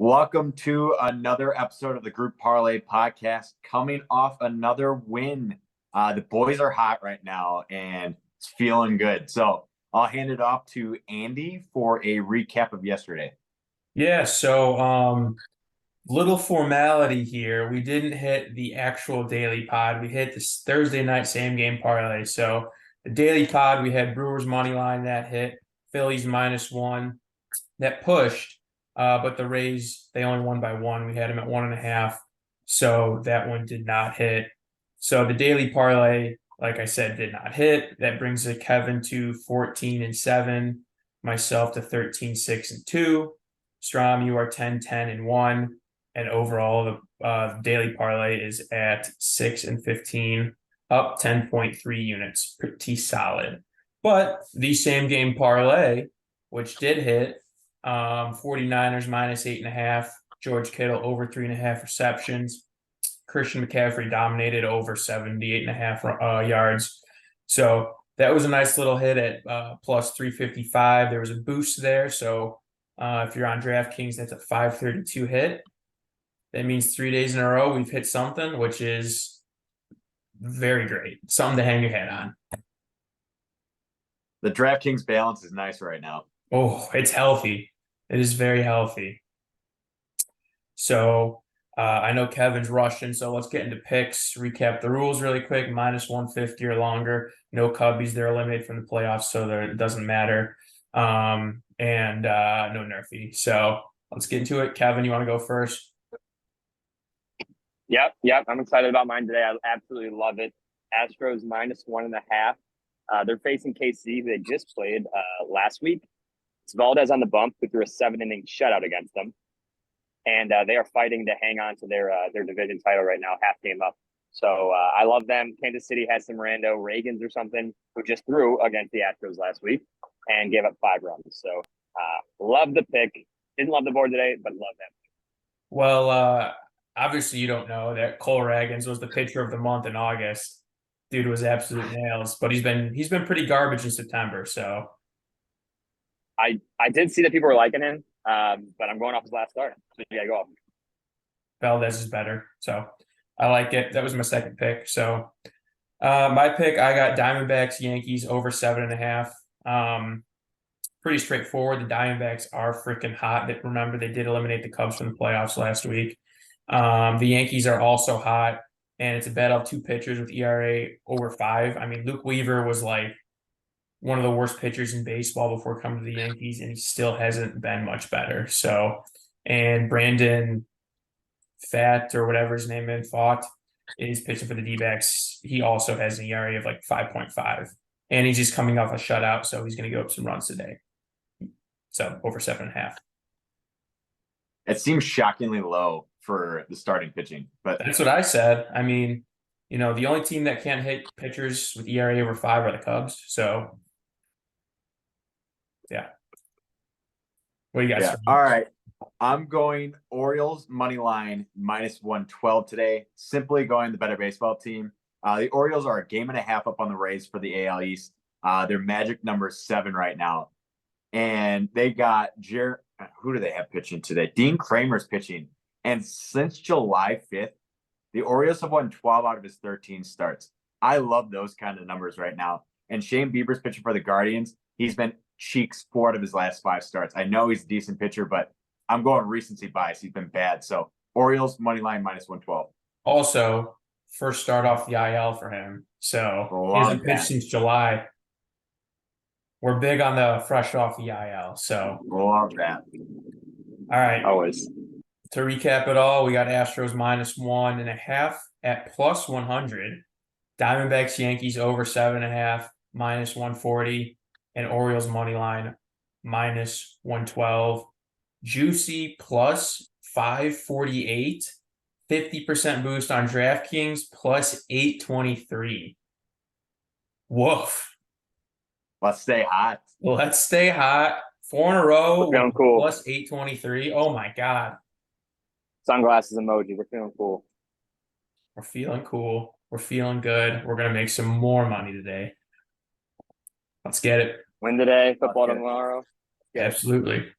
Welcome to another episode of the Group Parlay podcast. Coming off another win. The boys are hot right now and it's feeling good. So I'll hand it off to Andy for a recap of yesterday. Yeah, little formality here. We didn't hit the actual daily pod. We hit this Thursday night same game parlay. So the daily pod, we had Brewers money line that hit, Phillies -1 that pushed. But the Rays, they only won by one. We had them at 1.5. So that one did not hit. So the daily parlay, like I said, did not hit. That brings Kevin to 14-7, myself to 13-6-2. Strom, you are 10-10-1. And overall, the daily parlay is at 6-15, up 10.3 units. Pretty solid. But the same game parlay, which did hit, 49ers -8.5, George Kittle over 3.5 receptions. Christian McCaffrey dominated over 78.5 yards. So that was a nice little hit at plus 355. There was a boost there. So if you're on DraftKings, that's a 532 hit. That means 3 days in a row we've hit something, which is very great. Something to hang your hat on. The DraftKings balance is nice right now. Oh, it's healthy. It is very healthy. So I know Kevin's rushing, so let's get into picks. Recap the rules really quick. -150 or longer. No Cubbies. They're eliminated from the playoffs, so it doesn't matter. And no Nerfy. So let's get into it. Kevin, you want to go first? Yep. I'm excited about mine today. I absolutely love it. Astros -1.5. They're facing KC, who they just played last week. It's Valdez on the bump, who threw a 7-inning shutout against them. And they are fighting to hang on to their division title right now, half game up. So I love them. Kansas City has some rando Reagans or something who just threw against the Astros last week and gave up 5 runs. So love the pick. Didn't love the board today, but love them. Well, obviously you don't know that Cole Ragans was the pitcher of the month in August. Dude was absolute nails, but he's been pretty garbage in September. So I did see that people were liking him, but I'm going off his last start. So you got to go off. Valdez is better. So I like it. That was my second pick. So my pick, I got Diamondbacks, Yankees over 7.5. Pretty straightforward. The Diamondbacks are freaking hot. Remember, they did eliminate the Cubs from the playoffs last week. The Yankees are also hot, and it's a battle of 2 pitchers with ERA over 5. I mean, Luke Weaver was like one of the worst pitchers in baseball before coming to the Yankees, and he still hasn't been much better. So, and Brandon Fat or whatever his name is, Fought, is pitching for the D-backs. He also has an ERA of like 5.5, and he's just coming off a shutout, so he's going to go up some runs today. So over 7.5. It seems shockingly low for the starting pitching, but That's what I said. I mean, the only team that can't hit pitchers with ERA over 5 are the Cubs. So yeah. What do you got? yeah. All right. I'm going Orioles money line -112 today. Simply going the better baseball team. The Orioles are a game and a half up on the Rays for the AL East. Their magic number is 7 right now. And they got who do they have pitching today? Dean Kramer's pitching. And since July 5th, the Orioles have won 12 out of his 13 starts. I love those kind of numbers right now. And Shane Bieber's pitching for the Guardians. He's been cheeks 4 out of his last 5 starts. I know he's a decent pitcher, but I'm going recency bias. He's been bad. So Orioles money line -112. Also, first start off the IL for him. So he hasn't pitched since July. We're big on the fresh off the IL. So love that. All right. Always. To recap it all, we got Astros -1.5 at +100. Diamondbacks, Yankees over 7.5, -140. And Orioles money line -112. Juicy +548. 50% boost on DraftKings +823. Woof. Let's stay hot. Let's stay hot. 4 in a row. We're feeling cool. +823. Oh my God. Sunglasses emoji. We're feeling cool. We're feeling cool. We're feeling good. We're going to make some more money today. Let's get it. Win today, football tomorrow. Absolutely.